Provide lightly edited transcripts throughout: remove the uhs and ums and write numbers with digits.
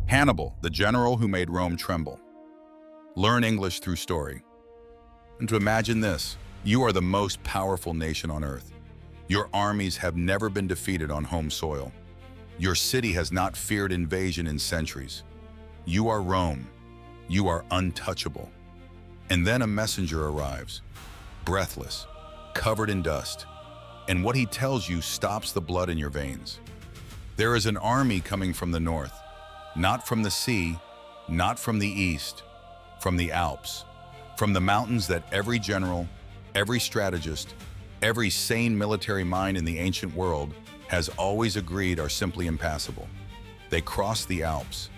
Hannibal, the general who made Rome tremble. Learn English through story. And to imagine this, you are the most powerful nation on earth. Your armies have never been defeated on home soil. Your city has not feared invasion in centuries. You are Rome. You are untouchable. And then a messenger arrives, breathless, covered in dust. And what he tells you stops the blood in your veins. There is an army coming from the north, not from the sea, not from the east, from the Alps, from the mountains that every general, every strategist, every sane military mind in the ancient world has always agreed are simply impassable. They cross the Alps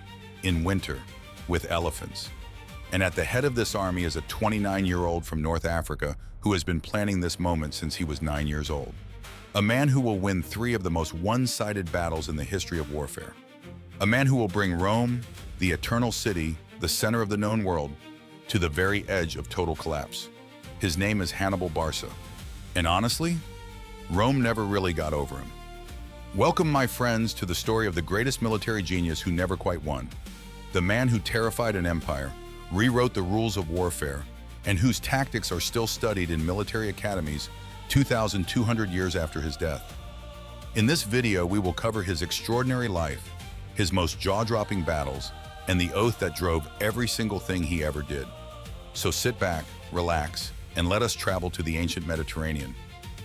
in winter with elephants. And at the head of this army is a 29-year-old from North Africa who has been planning this moment since he was 9 years old. A man who will win 3 of the most one-sided battles in the history of warfare. A man who will bring Rome, the eternal city, the center of the known world, to the very edge of total collapse. His name is Hannibal Barca. And honestly, Rome never really got over him. Welcome, my friends, to the story of the greatest military genius who never quite won. The man who terrified an empire, rewrote the rules of warfare, and whose tactics are still studied in military academies 2,200 years after his death. In this video, we will cover his extraordinary life, his most jaw-dropping battles, and the oath that drove every single thing he ever did. So sit back, relax, and let us travel to the ancient Mediterranean,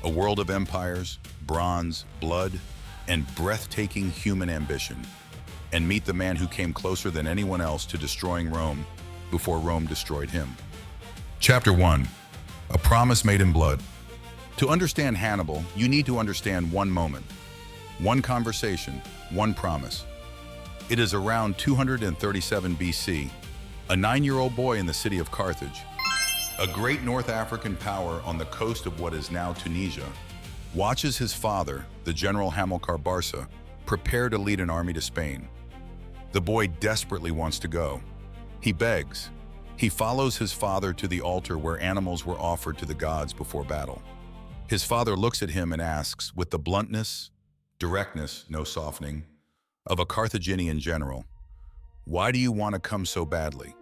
a world of empires, bronze, blood, and breathtaking human ambition, and meet the man who came closer than anyone else to destroying Rome before Rome destroyed him. Chapter 1. A Promise Made in Blood. To understand Hannibal, you need to understand one moment, one conversation, one promise. It is around 237 BC. A 9-year-old boy in the city of Carthage, a great North African power on the coast of what is now Tunisia, watches his father, the general Hannibal Barca, prepare to lead an army to Spain. The boy desperately wants to go. He begs. He follows his father to the altar where animals were offered to the gods before battle. His father looks at him and asks, with the bluntness, directness, no softening, of a Carthaginian general, "Why do you want to come so badly?"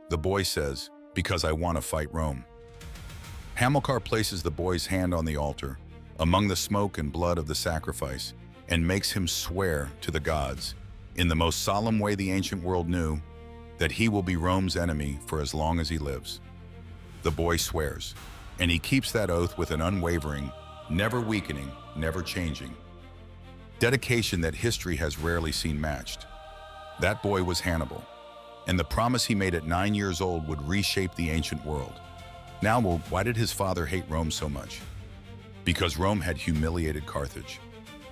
The boy says, "Because I want to fight Rome." Hamilcar places the boy's hand on the altar, among the smoke and blood of the sacrifice, and makes him swear to the gods, in the most solemn way the ancient world knew, that he will be Rome's enemy for as long as he lives. The boy swears, and he keeps that oath with an unwavering, never weakening, never changing dedication that history has rarely seen matched. That boy was Hannibal, and the promise he made at 9 years old would reshape the ancient world. Now, why did his father hate Rome so much? Because Rome had humiliated Carthage.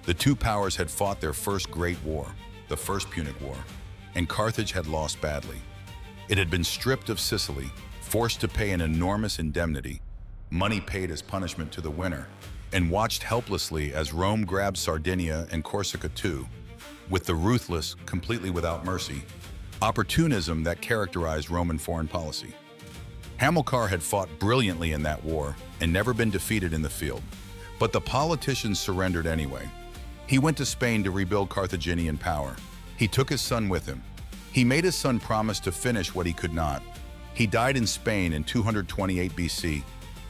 The two powers had fought their first great war, the First Punic War, and Carthage had lost badly. It had been stripped of Sicily, forced to pay an enormous indemnity, money paid as punishment to the winner, and watched helplessly as Rome grabbed Sardinia and Corsica too, with the ruthless, completely without mercy, opportunism that characterized Roman foreign policy. Hamilcar had fought brilliantly in that war and never been defeated in the field, but the politicians surrendered anyway. He went to Spain to rebuild Carthaginian power. He took his son with him. He made his son promise to finish what he could not. He died in Spain in 228 BC,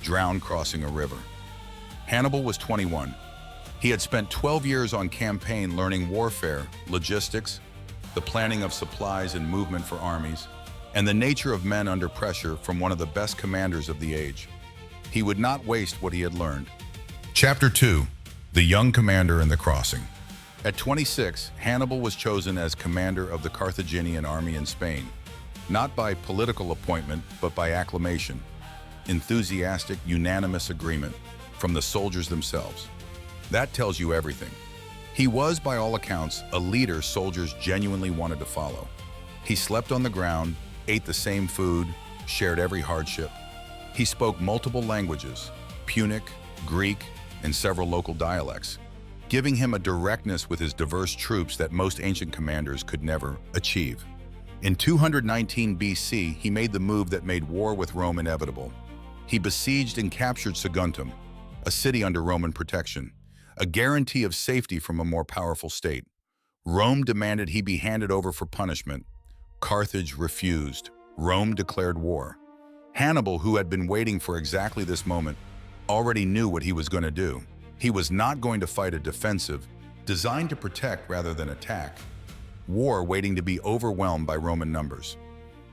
drowned crossing a river. Hannibal was 21. He had spent 12 years on campaign learning warfare, logistics, the planning of supplies and movement for armies, and the nature of men under pressure from one of the best commanders of the age. He would not waste what he had learned. Chapter 2. The Young Commander and the Crossing. At 26, Hannibal was chosen as commander of the Carthaginian army in Spain, not by political appointment, but by acclamation. Enthusiastic, unanimous agreement from the soldiers themselves. That tells you everything. He was, by all accounts, a leader soldiers genuinely wanted to follow. He slept on the ground, ate the same food, shared every hardship. He spoke multiple languages, Punic, Greek, and several local dialects, giving him a directness with his diverse troops that most ancient commanders could never achieve. In 219 BC, he made the move that made war with Rome inevitable. He besieged and captured Saguntum, a city under Roman protection, a guarantee of safety from a more powerful state. Rome demanded he be handed over for punishment. Carthage refused. Rome declared war. Hannibal, who had been waiting for exactly this moment, already knew what he was going to do. He was not going to fight a defensive, designed to protect rather than attack, war waiting to be overwhelmed by Roman numbers.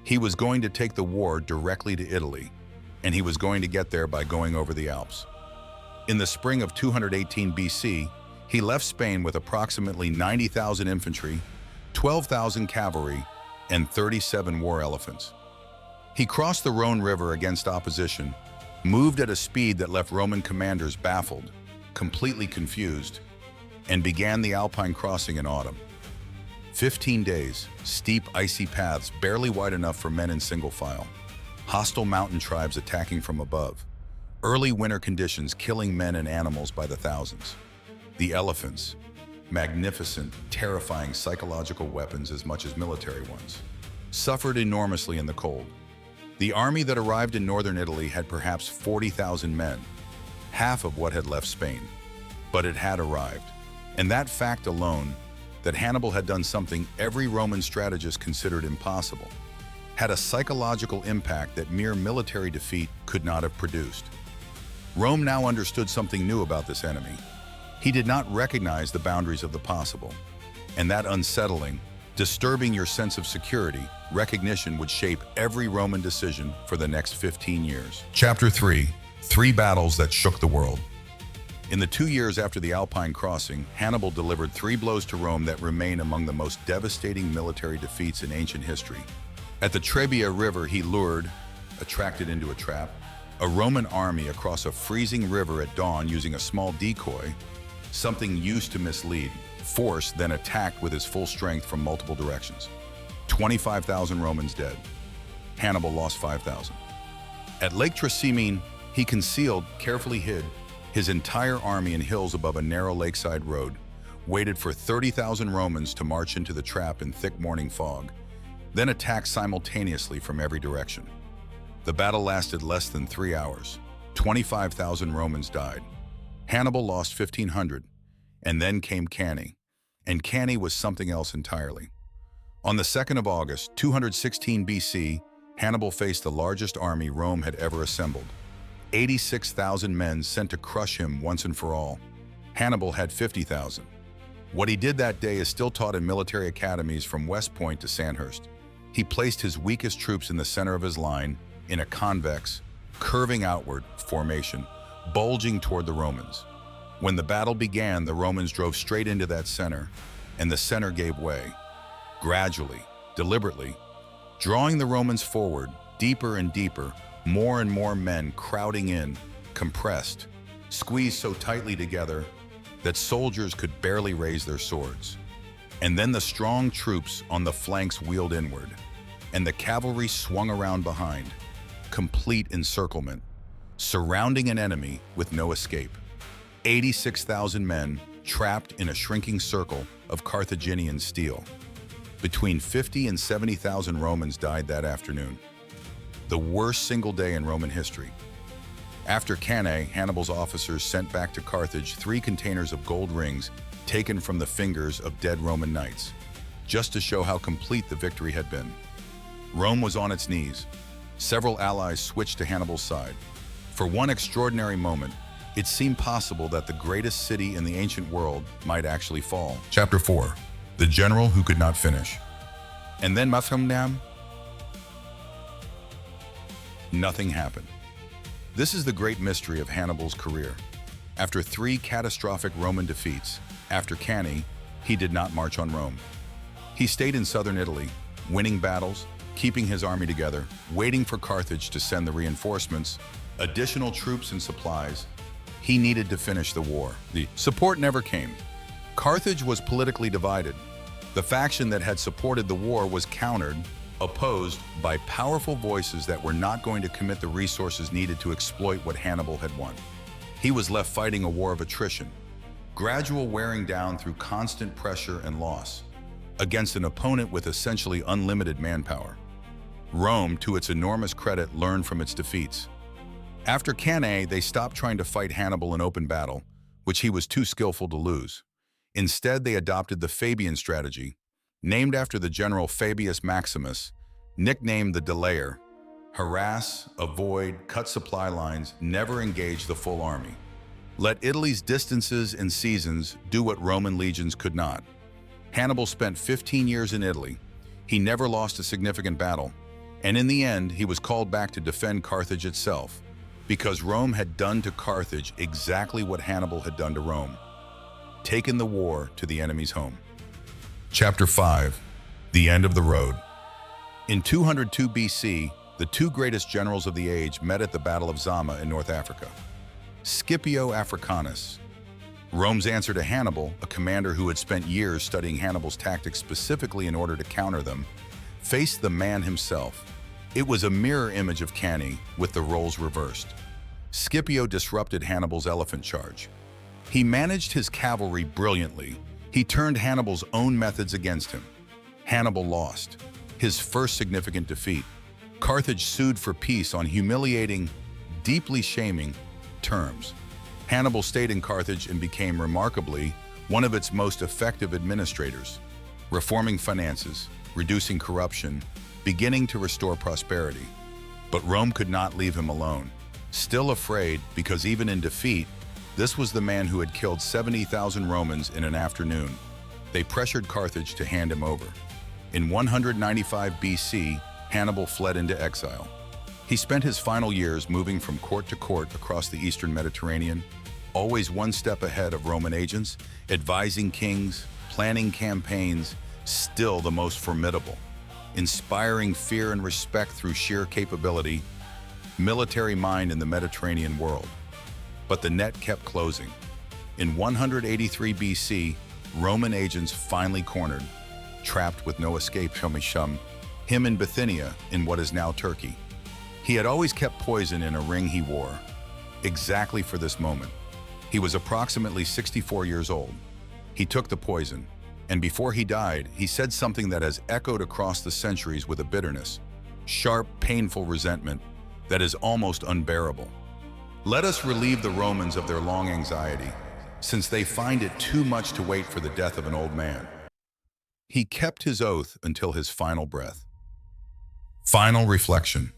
He was going to take the war directly to Italy, and he was going to get there by going over the Alps. In the spring of 218 BC, he left Spain with approximately 90,000 infantry, 12,000 cavalry, and 37 war elephants. He crossed the Rhone River against opposition, moved at a speed that left Roman commanders baffled, completely confused, and began the Alpine crossing in autumn. 15 days, steep, icy paths barely wide enough for men in single file, hostile mountain tribes attacking from above, early winter conditions killing men and animals by the thousands. The elephants, magnificent, terrifying psychological weapons as much as military ones, suffered enormously in the cold. The army that arrived in northern Italy had perhaps 40,000 men, half of what had left Spain, but it had arrived. And that fact alone, that Hannibal had done something every Roman strategist considered impossible, had a psychological impact that mere military defeat could not have produced. Rome now understood something new about this enemy. He did not recognize the boundaries of the possible, and that unsettling, disturbing your sense of security, recognition would shape every Roman decision for the next 15 years. Chapter 3: Three Battles That Shook the World. In the 2 years after the Alpine crossing, Hannibal delivered 3 blows to Rome that remain among the most devastating military defeats in ancient history. At the Trebia River, he lured, attracted into a trap, a Roman army across a freezing river at dawn using a small decoy, something used to mislead. Force then attacked with his full strength from multiple directions. 25,000 Romans dead. Hannibal lost 5,000. At Lake Trasimene, he concealed, carefully hid, his entire army in hills above a narrow lakeside road, waited for 30,000 Romans to march into the trap in thick morning fog, then attacked simultaneously from every direction. The battle lasted less than 3 hours. 25,000 Romans died. Hannibal lost 1,500, and then came Cannae. And Cannae was something else entirely. On the 2nd of August, 216 BC, Hannibal faced the largest army Rome had ever assembled. 86,000 men sent to crush him once and for all. Hannibal had 50,000. What he did that day is still taught in military academies from West Point to Sandhurst. He placed his weakest troops in the center of his line, in a convex, curving outward formation, bulging toward the Romans. When the battle began, the Romans drove straight into that center, and the center gave way. Gradually, deliberately, drawing the Romans forward, deeper and deeper, more and more men crowding in, compressed, squeezed so tightly together that soldiers could barely raise their swords. And then the strong troops on the flanks wheeled inward, and the cavalry swung around behind, complete encirclement, surrounding an enemy with no escape. 86,000 men trapped in a shrinking circle of Carthaginian steel. Between 50 and 70,000 Romans died that afternoon. The worst single day in Roman history. After Cannae, Hannibal's officers sent back to Carthage 3 containers of gold rings taken from the fingers of dead Roman knights, just to show how complete the victory had been. Rome was on its knees. Several allies switched to Hannibal's side. For one extraordinary moment, it seemed possible that the greatest city in the ancient world might actually fall. Chapter 4: The General Who Could Not Finish. And then nothing happened. This is the great mystery of Hannibal's career. After 3 catastrophic Roman defeats, after Cannae, he did not march on Rome. He stayed in southern Italy, winning battles, keeping his army together, waiting for Carthage to send the reinforcements, additional troops and supplies. He needed to finish the war. The support never came. Carthage was politically divided. The faction that had supported the war was countered, opposed by powerful voices that were not going to commit the resources needed to exploit what Hannibal had won. He was left fighting a war of attrition, gradual wearing down through constant pressure and loss, against an opponent with essentially unlimited manpower. Rome, to its enormous credit, learned from its defeats. After Cannae, they stopped trying to fight Hannibal in open battle, which he was too skillful to lose. Instead, they adopted the Fabian strategy, named after the general Fabius Maximus, nicknamed the delayer: harass, avoid, cut supply lines, never engage the full army. Let Italy's distances and seasons do what Roman legions could not. Hannibal spent 15 years in Italy. He never lost a significant battle, and in the end, he was called back to defend Carthage itself, because Rome had done to Carthage exactly what Hannibal had done to Rome: taken the war to the enemy's home. Chapter 5. The End of the Road. In 202 BC, the two greatest generals of the age met at the Battle of Zama in North Africa. Scipio Africanus, Rome's answer to Hannibal, a commander who had spent years studying Hannibal's tactics specifically in order to counter them, faced the man himself. It was a mirror image of Cannae, with the roles reversed. Scipio disrupted Hannibal's elephant charge. He managed his cavalry brilliantly. He turned Hannibal's own methods against him. Hannibal lost, his first significant defeat. Carthage sued for peace on humiliating, deeply shaming terms. Hannibal stayed in Carthage and became remarkably one of its most effective administrators, reforming finances, reducing corruption, beginning to restore prosperity. But Rome could not leave him alone. Still afraid, because even in defeat, this was the man who had killed 70,000 Romans in an afternoon. They pressured Carthage to hand him over. In 195 BC, Hannibal fled into exile. He spent his final years moving from court to court across the eastern Mediterranean, always one step ahead of Roman agents, advising kings, planning campaigns, still the most formidable, inspiring fear and respect through sheer capability, military mind in the Mediterranean world. But the net kept closing. In 183 BC, Roman agents finally cornered, trapped with no escape, him in Bithynia, in what is now Turkey. He had always kept poison in a ring he wore, exactly for this moment. He was approximately 64 years old. He took the poison, and before he died, he said something that has echoed across the centuries with a bitterness, sharp, painful resentment that is almost unbearable. Let us relieve the Romans of their long anxiety, since they find it too much to wait for the death of an old man. He kept his oath until his final breath. Final reflection.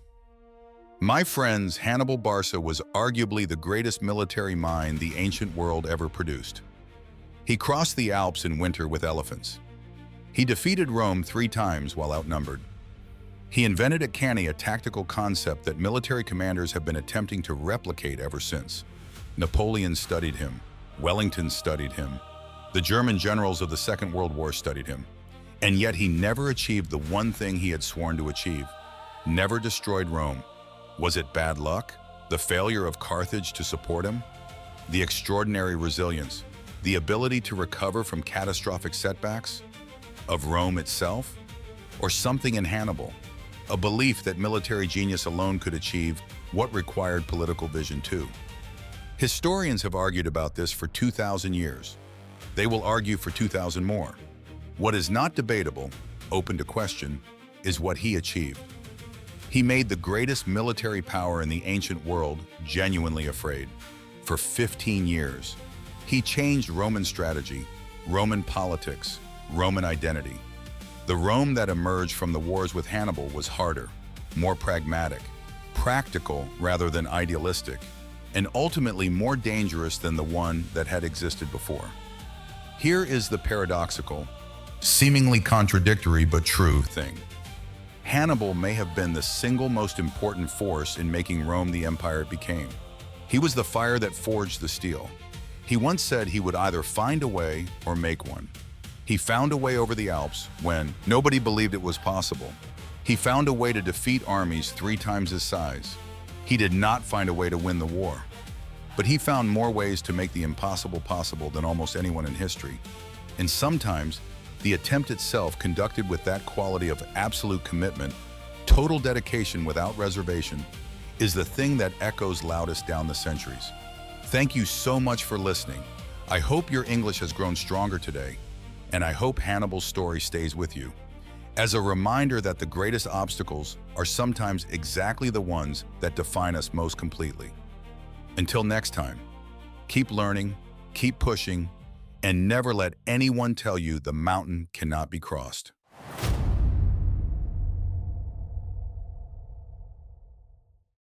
My friends, Hannibal Barca was arguably the greatest military mind the ancient world ever produced. He crossed the Alps in winter with elephants. He defeated Rome 3 times while outnumbered. He invented at Cannae a tactical concept that military commanders have been attempting to replicate ever since. Napoleon studied him. Wellington studied him. The German generals of the Second World War studied him. And yet he never achieved the one thing he had sworn to achieve. Never destroyed Rome. Was it bad luck? The failure of Carthage to support him? The extraordinary resilience? The ability to recover from catastrophic setbacks? Of Rome itself? Or something in Hannibal? A belief that military genius alone could achieve what required political vision too. Historians have argued about this for 2,000 years. They will argue for 2,000 more. What is not debatable, open to question, is what he achieved. He made the greatest military power in the ancient world genuinely afraid. For 15 years, he changed Roman strategy, Roman politics, Roman identity. The Rome that emerged from the wars with Hannibal was harder, more pragmatic, practical rather than idealistic, and ultimately more dangerous than the one that had existed before. Here is the paradoxical, seemingly contradictory but true thing. Hannibal may have been the single most important force in making Rome the empire it became. He was the fire that forged the steel. He once said he would either find a way or make one. He found a way over the Alps when nobody believed it was possible. He found a way to defeat armies 3 times his size. He did not find a way to win the war. But he found more ways to make the impossible possible than almost anyone in history. And sometimes, the attempt itself, conducted with that quality of absolute commitment, total dedication without reservation, is the thing that echoes loudest down the centuries. Thank you so much for listening. I hope your English has grown stronger today, and I hope Hannibal's story stays with you as a reminder that the greatest obstacles are sometimes exactly the ones that define us most completely. Until next time, keep learning, keep pushing, And never let anyone tell you the mountain cannot be crossed.